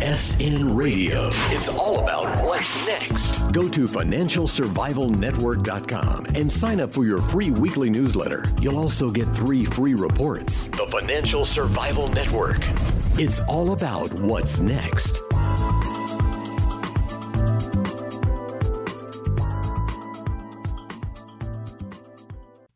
FSN Radio. It's all about what's next. Go to financialsurvivalnetwork.com and sign up for your free weekly newsletter. You'll also get 3 free reports. The Financial Survival Network. It's all about what's next.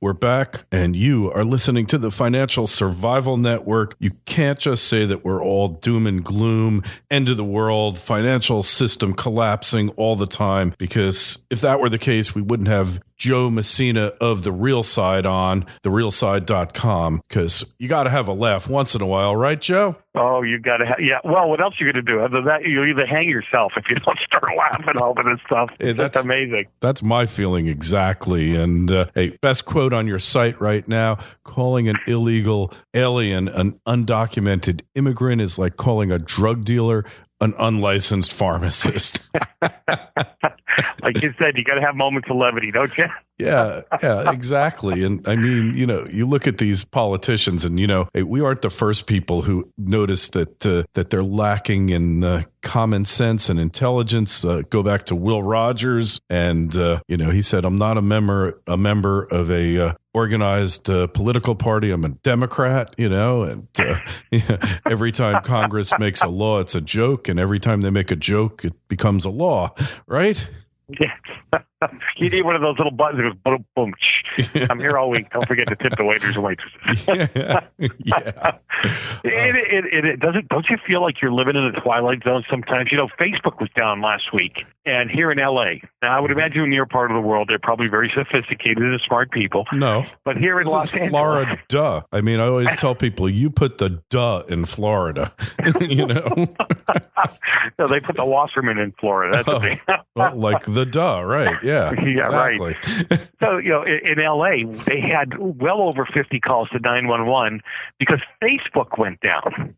We're back, and you are listening to the Financial Survival Network. You can't just say that we're all doom and gloom, end of the world, financial system collapsing all the time, because if that were the case, we wouldn't have Joe Messina of The Real Side on therealside.com, because you got to have a laugh once in a while, right, Joe? Oh, you got to have, yeah. Well, what else are you going to do? Other than that, you either hang yourself if you don't start laughing over this stuff. Hey, that's amazing. That's my feeling exactly. And hey, best quote on your site right now, calling an illegal alien an undocumented immigrant is like calling a drug dealer an unlicensed pharmacist. Like you said, you got to have moments of levity, don't you? Yeah, exactly. And I mean, you look at these politicians and, hey, we aren't the first people who notice that they're lacking in common sense and intelligence. Go back to Will Rogers. And, he said, I'm not a member of a organized political party. I'm a Democrat, and every time Congress makes a law, it's a joke. And every time they make a joke, it becomes a law, right? Yeah. You need one of those little buttons that goes boom, boom. Yeah. I'm here all week. Don't forget to tip the waiters and waitresses. Yeah. It doesn't. Don't you feel like you're living in a twilight zone sometimes? Facebook was down last week, and here in L.A. Now, I would imagine in your part of the world, they're probably very sophisticated and smart people. No, but here in Los Angeles, Florida. I mean, I always tell people you put the duh in Florida. No, they put the Wasserman in Florida. That's the thing. Well, like the duh, right? Yeah, exactly. Right. So, in L.A., they had well over 50 calls to 911 because Facebook went down.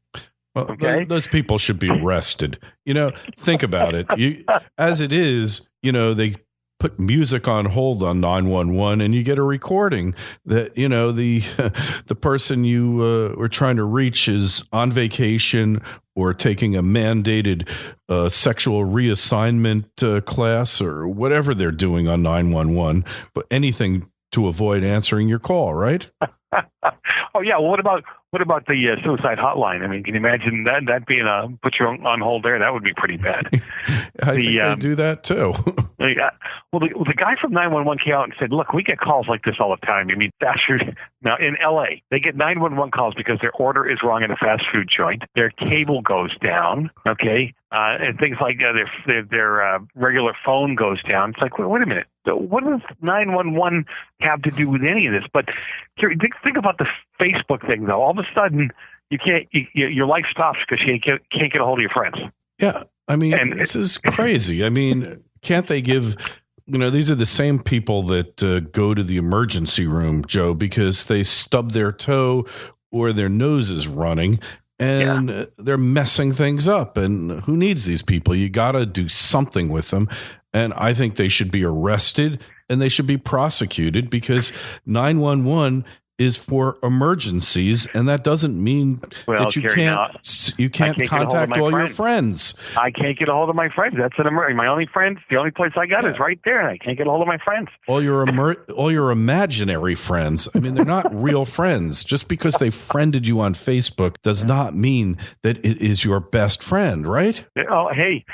Well, okay? Those people should be arrested. Think about it. As it is, they put music on hold on 911 and you get a recording that, the person you were trying to reach is on vacation or taking a mandated sexual reassignment class or whatever they're doing on 911, but anything to avoid answering your call, right? Oh, yeah. Well, what about the suicide hotline? I mean, can you imagine that being put you on hold there? That would be pretty bad. I think they do that too. Yeah. Well, the guy from 911 came out and said, look, we get calls like this all the time. I mean, now in L.A., they get 911 calls because their order is wrong at a fast food joint. Their cable goes down, okay? And things like their regular phone goes down. It's like, wait a minute. What does 911 have to do with any of this? But think about the Facebook thing, though. All of a sudden, your life stops because you can't get a hold of your friends. Yeah, I mean, this is crazy. I mean, can't they give? These are the same people that go to the emergency room, Joe, because they stub their toe or their nose is running. And they're messing things up. And who needs these people? You got to do something with them. And I think they should be arrested and they should be prosecuted because 911 is for emergencies, and that doesn't mean that you can't contact all your friends. I can't get a hold of my friends. That's an emergency. My only friends, the only place I got is right there, and I can't get a hold of my friends. All your imaginary friends. I mean, they're not real friends. Just because they friended you on Facebook does not mean that it is your best friend, right? Oh, hey,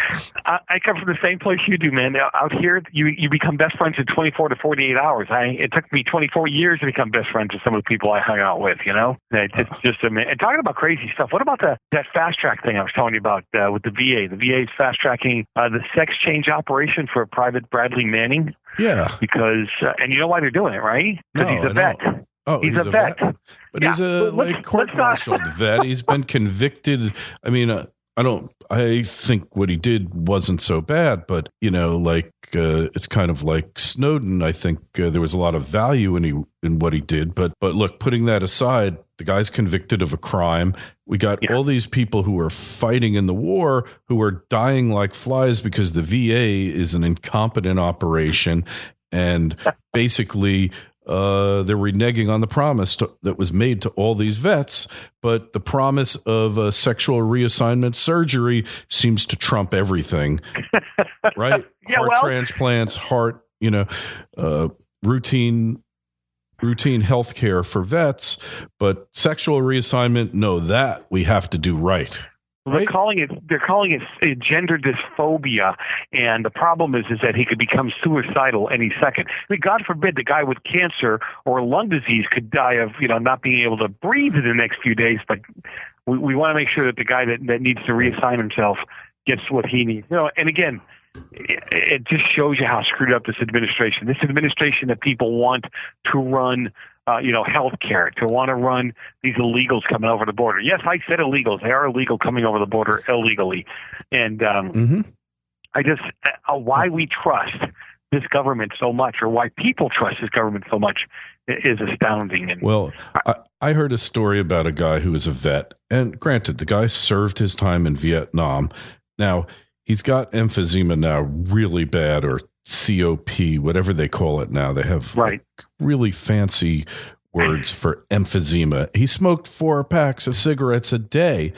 I come from the same place you do, man. Out here, you become best friends in 24 to 48 hours. It took me 24 years to become best friends with some of the people I hung out with, It's just amazing. And talking about crazy stuff, what about that fast track thing I was telling you about with the VA? The VA is fast tracking the sex change operation for Private Bradley Manning. Yeah. Because, and you know why they're doing it, right? Because he's a vet. Oh, he's a vet. But he's a court-martialed vet. He's been convicted. I mean, I think what he did wasn't so bad, but, it's kind of like Snowden. I think there was a lot of value in what he did. But look, putting that aside, the guy's convicted of a crime. We got all these people who are fighting in the war who are dying like flies because the VA is an incompetent operation. And basically, they're reneging on the promise that was made to all these vets, but the promise of sexual reassignment surgery seems to trump everything, right? Heart transplants, routine health care for vets, but sexual reassignment, no, that we have to do right. They're calling it gender dysphoria, and the problem is that he could become suicidal any second. I mean, God forbid the guy with cancer or lung disease could die of not being able to breathe in the next few days. But we want to make sure that the guy that needs to reassign himself gets what he needs. And again, it just shows you how screwed up this administration that people want to run healthcare, to want to run these illegals coming over the border. Yes, I said illegals. They are illegal coming over the border illegally. And I just, why we trust this government so much, or why people trust this government so much, is astounding. And well, I heard a story about a guy who was a vet. And granted, the guy served his time in Vietnam. Now, he's got emphysema now really bad, or COP, whatever they call it now. They have really fancy words for emphysema. He smoked 4 packs of cigarettes a day.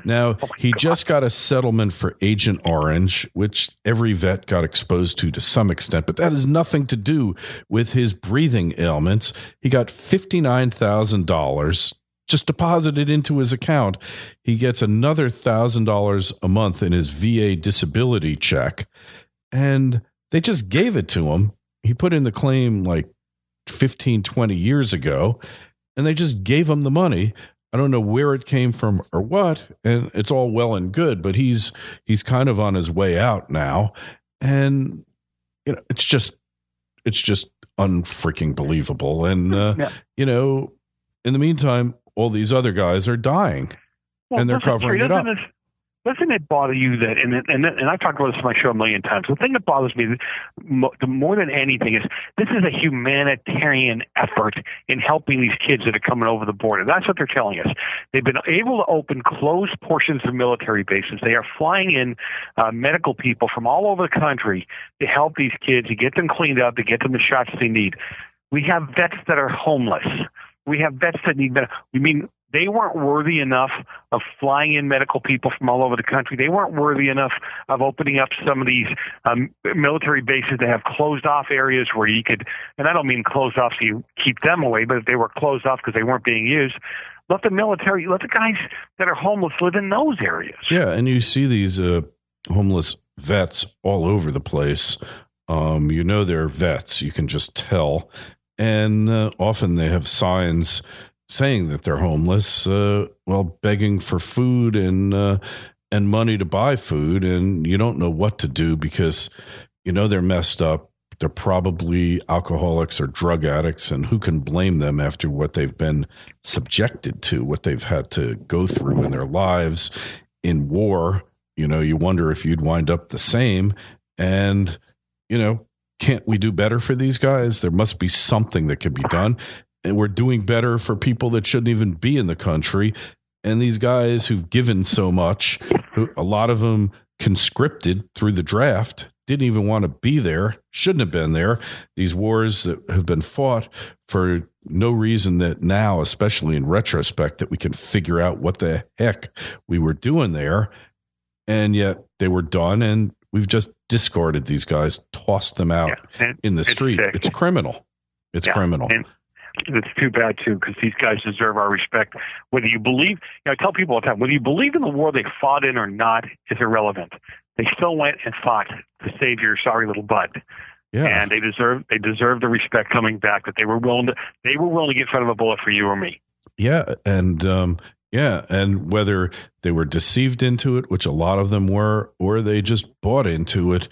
Now, he just got a settlement for Agent Orange, which every vet got exposed to some extent, but that has nothing to do with his breathing ailments. He got $59,000 just deposited into his account. He gets another $1,000 a month in his VA disability check, and they just gave it to him. He put in the claim like 15, 20 years ago, and they just gave him the money. I don't know where it came from or what, and it's all well and good, but he's kind of on his way out now, and it's just unfreaking believable. And in the meantime, all these other guys are dying, and they're covering it up. Doesn't it bother you that, and I've talked about this on my show a million times, the thing that bothers me more than anything is this is a humanitarian effort in helping these kids that are coming over the border. That's what they're telling us. They've been able to open closed portions of military bases. They are flying in medical people from all over the country to help these kids, to get them cleaned up, to get them the shots they need. We have vets that are homeless. We have vets that need medical. They weren't worthy enough of flying in medical people from all over the country. They weren't worthy enough of opening up some of these military bases that have closed off areas where you could, and I don't mean closed off so you keep them away, but if they were closed off because they weren't being used, let the guys that are homeless live in those areas. Yeah, and you see these homeless vets all over the place. They're vets. You can just tell. And often they have signs saying that they're homeless, begging for food and money to buy food, and you don't know what to do because they're messed up. They're probably alcoholics or drug addicts, and who can blame them after what they've been subjected to, what they've had to go through in their lives in war. You wonder if you'd wind up the same, and can't we do better for these guys? There must be something that could be done. And we're doing better for people that shouldn't even be in the country. And these guys who've given so much, a lot of them conscripted through the draft, didn't even want to be there, shouldn't have been there. These wars that have been fought for no reason that now, especially in retrospect, that we can figure out what the heck we were doing there. And yet they were done, and we've just discarded these guys, tossed them out in the street. It's criminal. It's criminal. And it's too bad, too, because these guys deserve our respect. Whether you believe, I tell people all the time, whether you believe in the war they fought in or not is irrelevant. They still went and fought to save your sorry little butt. Yeah. And they deserve the respect coming back, that they were willing to get in front of a bullet for you or me. Yeah. And and whether they were deceived into it, which a lot of them were, or they just bought into it,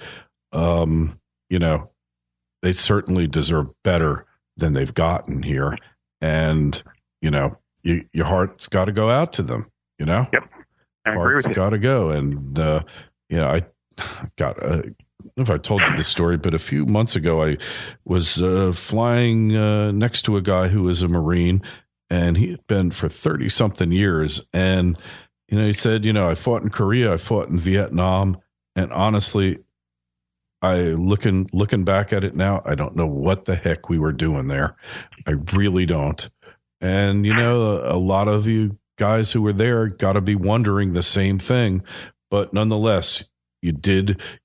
they certainly deserve better than they've gotten here. And, your heart's got to go out to them, Yep. I agree with you. Heart's got to go. And, I got, I don't know if I told you this story, but a few months ago, I was flying next to a guy who was a Marine, and he had been for 30 something years. And, he said, I fought in Korea, I fought in Vietnam. And honestly, looking back at it now, I don't know what the heck we were doing there. I really don't. And, a lot of you guys who were there got to be wondering the same thing. But nonetheless, you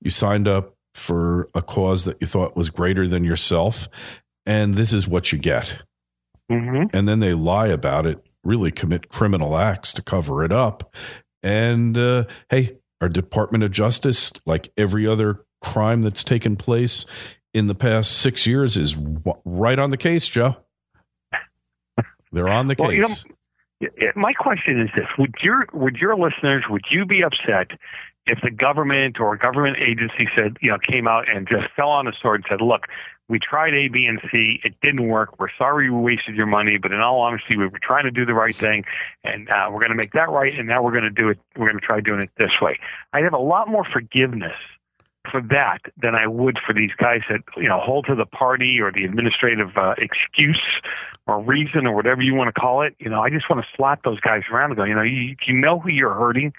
signed up for a cause that you thought was greater than yourself. And this is what you get. Mm-hmm. And then they lie about it, really commit criminal acts to cover it up. And, hey, our Department of Justice, like every other crime that's taken place in the past 6 years, is right on the case, Joe. They're on the case. My question is this: would your listeners, would you be upset if the government or a government agency said, came out and just fell on the sword and said, "Look, we tried A, B, and C, it didn't work. We're sorry we wasted your money, but in all honesty, we were trying to do the right thing, and we're going to make that right, and now we're going to do it. We're going to try doing it this way." I'd have a lot more forgiveness for that than I would for these guys that hold to the party or the administrative excuse or reason or whatever you want to call it. I just want to slap those guys around and go, you know who you're hurting?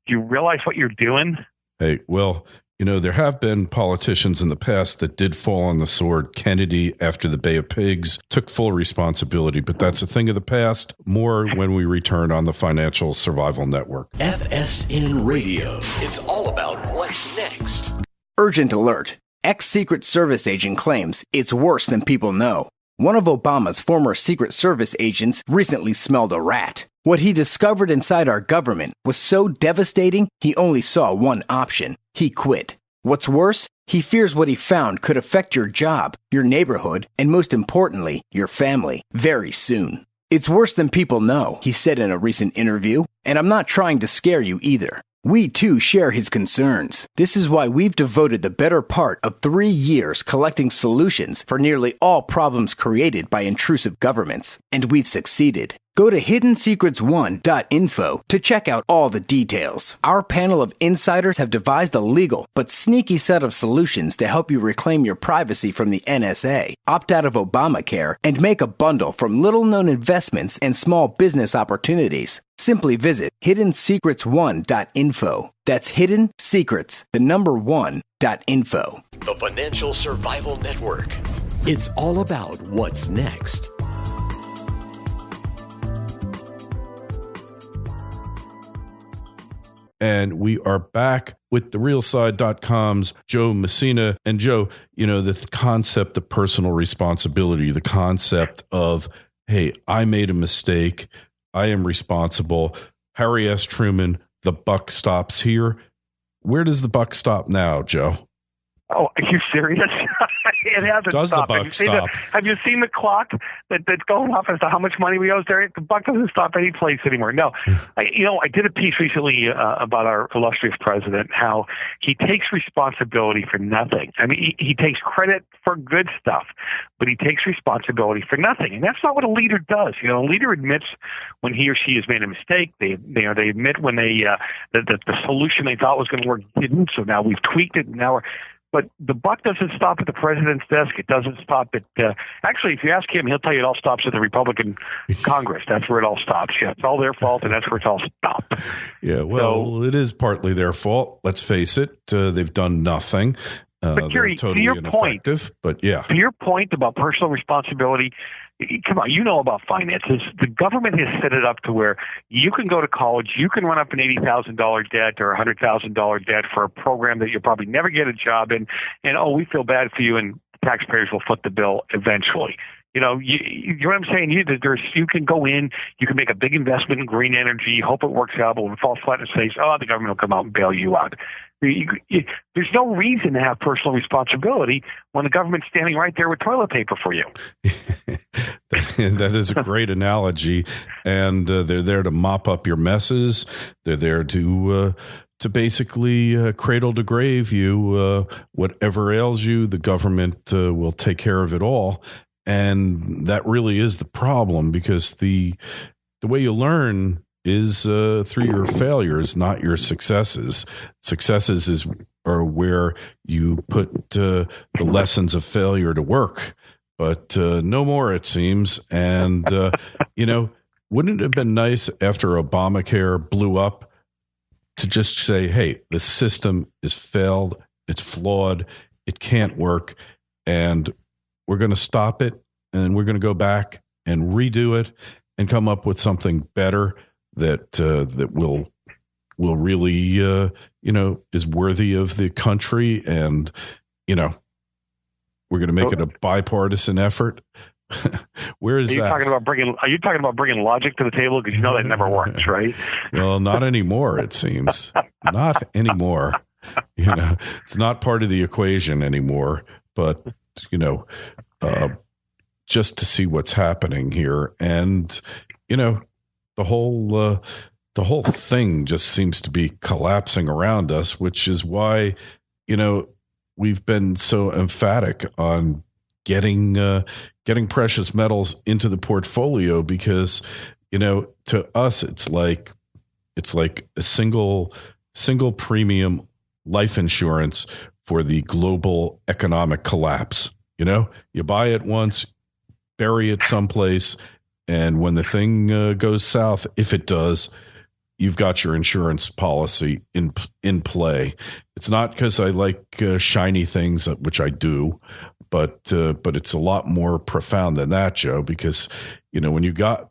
Do you realize what you're doing? Hey, well, there have been politicians in the past that did fall on the sword. Kennedy, after the Bay of Pigs, took full responsibility, but that's a thing of the past. More when we return on the Financial Survival Network. FSN Radio. It's all about what's next. Urgent alert. Ex-Secret Service agent claims it's worse than people know. One of Obama's former Secret Service agents recently smelled a rat. What he discovered inside our government was so devastating, he only saw one option. He quit. What's worse, he fears what he found could affect your job, your neighborhood, and most importantly, your family, very soon. It's worse than people know, he said in a recent interview, and I'm not trying to scare you either. We too share his concerns. This is why we've devoted the better part of 3 years collecting solutions for nearly all problems created by intrusive governments, and we've succeeded. Go to hiddensecrets1.info to check out all the details. Our panel of insiders have devised a legal but sneaky set of solutions to help you reclaim your privacy from the NSA, opt out of Obamacare, and make a bundle from little-known investments and small business opportunities. Simply visit hiddensecrets1.info. That's Hidden Secrets, the number 1.info. The Financial Survival Network. It's all about what's next. And we are back with therealside.com's Joe Messina. And Joe, the concept of personal responsibility, the concept of, hey, I made a mistake, I am responsible. Harry S. Truman, the buck stops here. Where does the buck stop now, Joe? Oh, are you serious? It hasn't Does stopped. The buck stop? Have you seen the clock that's going off as to how much money we owe there? The buck doesn't stop any place anymore. No. I did a piece recently about our illustrious president, how he takes responsibility for nothing. I mean, he takes credit for good stuff, but he takes responsibility for nothing. And that's not what a leader does. A leader admits when he or she has made a mistake. They admit when the solution they thought was going to work didn't, so now we've tweaked it, and now we're... But the buck doesn't stop at the president's desk. It doesn't stop at actually, if you ask him, he'll tell you it all stops at the Republican Congress. That's where it all stops. Yeah, it's all their fault, and that's where it's all stopped. Yeah, well, it is partly their fault. Let's face it. They've done nothing. But Kerry, totally to your ineffective, point, but yeah. To your point about personal responsibility, come on, about finances. The government has set it up to where you can go to college, you can run up an $80,000 debt or $100,000 debt for a program that you'll probably never get a job in, and we feel bad for you, and taxpayers will foot the bill eventually. You know what I'm saying? You can go in, you can make a big investment in green energy, hope it works out, but when it falls flat in its face, the government will come out and bail you out. There's no reason to have personal responsibility when the government's standing right there with toilet paper for you. That is a great analogy, and they're there to mop up your messes. They're there to basically cradle to grave you. Whatever ails you, the government will take care of it all. And that really is the problem, because the way you learn is through your failures, not your successes. Successes are where you put the lessons of failure to work, but no more, it seems. And, wouldn't it have been nice after Obamacare blew up to just say, hey, the system is failed, it's flawed, It can't work. And we're going to stop it. And we're going to go back and redo it and come up with something better that will really, is worthy of the country. And, we're going to make it a bipartisan effort. Where is that? Are you talking about bringing logic to the table? Because that never works, right? Well, not anymore, it seems. Not anymore. It's not part of the equation anymore. But, just to see what's happening here. And, the whole thing just seems to be collapsing around us, which is why, we've been so emphatic on getting precious metals into the portfolio, because, to us, it's like a single premium life insurance for the global economic collapse. You buy it once, bury it someplace, and when the thing goes south, if it does, you've got your insurance policy in play. It's not because I like shiny things, which I do, but it's a lot more profound than that, Joe, because, when you got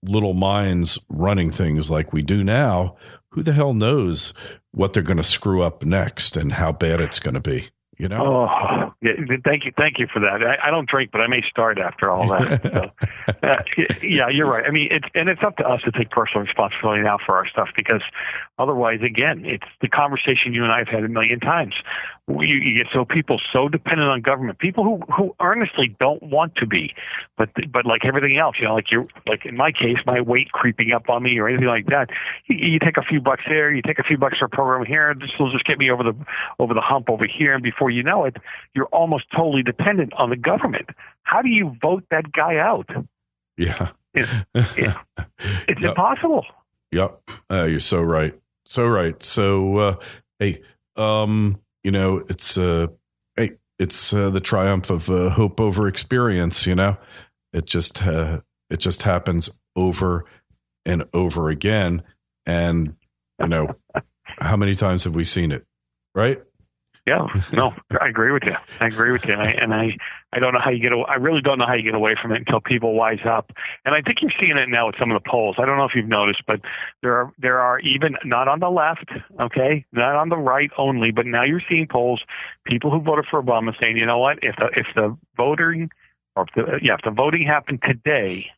little minds running things like we do now, who the hell knows what they're going to screw up next and how bad it's going to be, Oh, yeah, thank you for that. I don't drink, but I may start after all that. So, yeah, you're right. I mean, it's up to us to take personal responsibility now for our stuff, because otherwise, again, it's the conversation you and I have had a million times. You get people so dependent on government, people who earnestly don't want to be, but like everything else, like in my case, my weight creeping up on me or anything like that. You take a few bucks there, you take a few bucks for a program here. This will just get me over the hump over here, and before you know it, you're almost totally dependent on the government. How do you vote that guy out? Yeah, it's impossible. Yep, you're so right. So right. So hey. It's the triumph of hope over experience. It just happens over and over again. And how many times have we seen it? Right? Yeah. No, I agree with you. I don't know how you I really don't know how you get away from it until people wise up. And I think you're seeing it now with some of the polls. I don't know if you've noticed, but there are even, not on the left, okay, not on the right only, but now you're seeing polls, people who voted for Obama saying, you know what, if the voting happened today,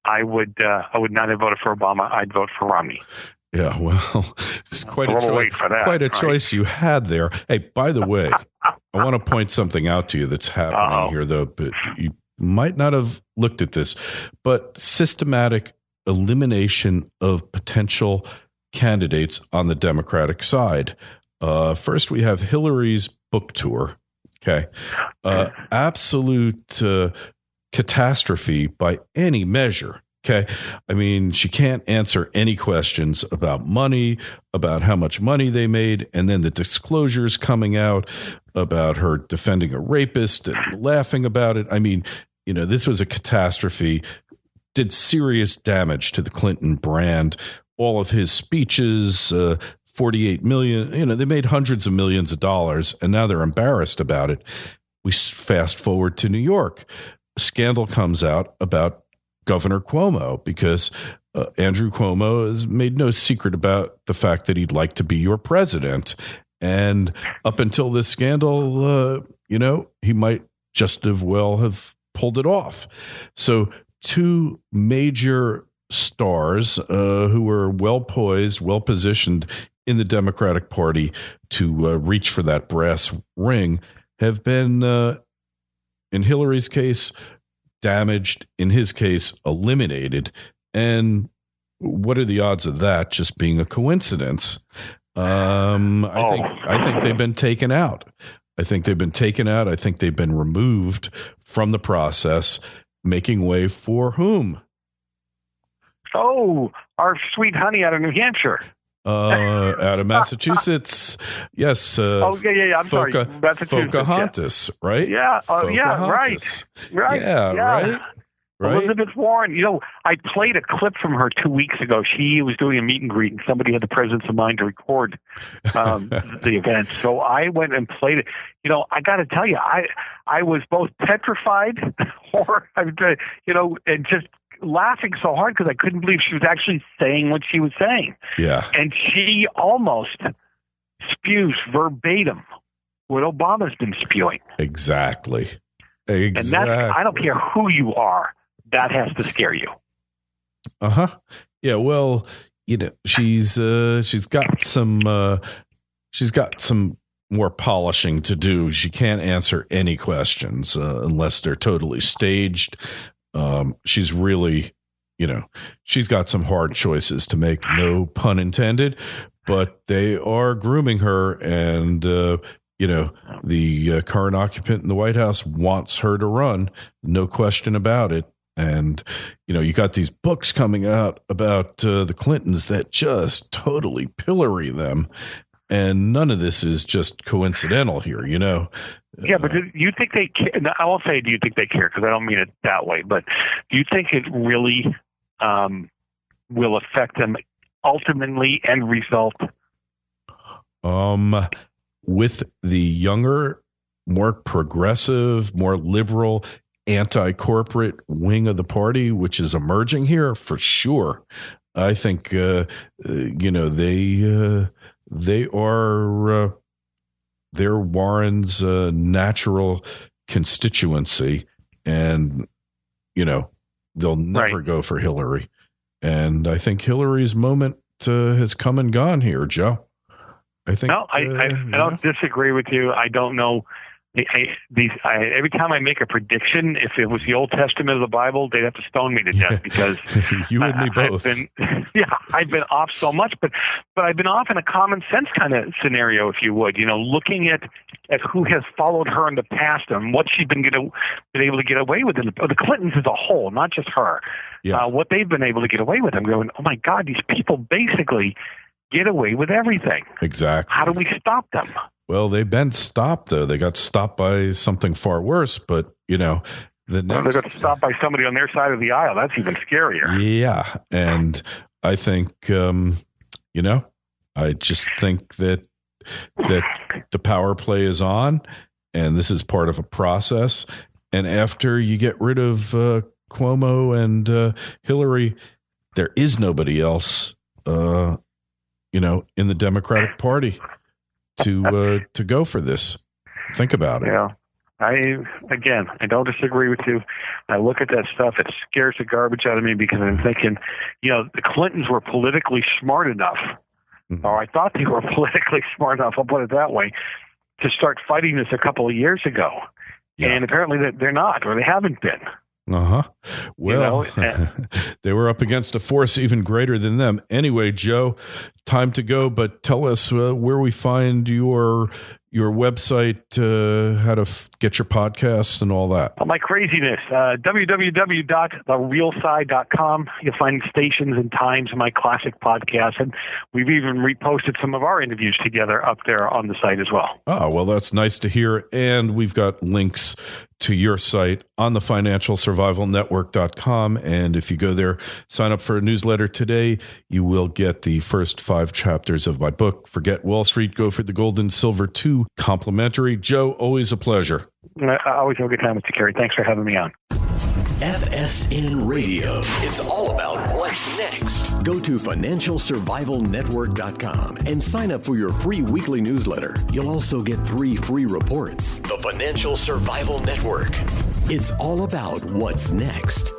I would not have voted for Obama. I'd vote for Romney. Yeah, well, it's quite a choice you had there. Hey, by the way, I want to point something out to you that's happening here, though. But you might not have looked at this, but systematic elimination of potential candidates on the Democratic side. First, we have Hillary's book tour. Okay, absolute catastrophe by any measure. Okay. I mean, she can't answer any questions about money, about how much money they made, and then the disclosures coming out about her defending a rapist and laughing about it. I mean, this was a catastrophe, did serious damage to the Clinton brand. All of his speeches, 48 million, they made hundreds of millions of dollars, and now they're embarrassed about it. We fast forward to New York. A scandal comes out about Governor Cuomo, because Andrew Cuomo has made no secret about the fact that he'd like to be your president. And up until this scandal, he might just as well have pulled it off. So two major stars who were well poised, well positioned in the Democratic Party to reach for that brass ring have been, in Hillary's case, damaged, in his case, eliminated. And what are the odds of that just being a coincidence? I think they've been taken out. I think they've been removed from the process, making way for whom? Oh, our sweet honey out of New Hampshire. Out of Massachusetts. Yes. I'm sorry. Massachusetts. Pocahontas, right? Yeah. Yeah. Right. Yeah. Right. Right? Elizabeth Warren, I played a clip from her 2 weeks ago. She was doing a meet and greet, and somebody had the presence of mind to record the event. So I went and played it. I got to tell you, I was both petrified and just laughing so hard because I couldn't believe she was actually saying what she was saying. Yeah. And she almost spews verbatim what Obama's been spewing. Exactly. And that's, I don't care who you are, that has to scare you. Uh-huh. Yeah, well, she's got some more polishing to do. She can't answer any questions unless they're totally staged. She's really, she's got some hard choices to make, no pun intended, but they are grooming her, and the current occupant in the White House wants her to run, no question about it. And, you got these books coming out about the Clintons that just totally pillory them. And none of this is just coincidental here, Yeah, but do you think they care? I won't say do you think they care, because I don't mean it that way. But do you think it really will affect them ultimately, end result? With the younger, more progressive, more liberal, anti-corporate wing of the party, which is emerging here, for sure. I think, they are, they're Warren's natural constituency, and, they'll never go for Hillary. And I think Hillary's moment has come and gone here, Joe. I think. No, I don't disagree with you. I don't know. Every time I make a prediction, if it was the Old Testament of the Bible, they'd have to stone me to death, because you and me both. I've been off so much, but I've been off in a common sense kind of scenario, if you would. Looking at who has followed her in the past and what she's been able to get away with, the Clintons as a whole, not just her. Yeah. What they've been able to get away with. I'm going, oh my God, these people basically get away with everything. Exactly. How do we stop them? Well, they've been stopped, though. They got stopped by something far worse, but, they got stopped by somebody on their side of the aisle. That's even scarier. Yeah, and I think, I just think that the power play is on, and this is part of a process. And after you get rid of Cuomo and Hillary, there is nobody else, in the Democratic Party to go for this. Think about it. Yeah. I don't disagree with you. I look at that stuff, it scares the garbage out of me, because I'm thinking, the Clintons were politically smart enough, or I thought they were politically smart enough, I'll put it that way, to start fighting this a couple of years ago. Yeah. And apparently they're not, or they haven't been. Uh-huh. Well, they were up against a force even greater than them. Anyway, Joe, time to go, but tell us where we find your website, how to get your podcasts and all that. My craziness, www.therealside.com. You'll find stations and times of my classic podcasts, and we've even reposted some of our interviews together up there on the site as well. Oh, well, that's nice to hear. And we've got links to your site on the financialsurvivalnetwork.com. And if you go there, sign up for a newsletter today, you will get the first 5 chapters of my book, Forget Wall Street, Go for the Gold and Silver 2, complimentary. Joe, always a pleasure. I always have a good time with you, Kerry. Thanks for having me on. FSN Radio. It's all about what's next. Go to financialsurvivalnetwork.com and sign up for your free weekly newsletter. You'll also get 3 free reports. The Financial Survival Network. It's all about what's next.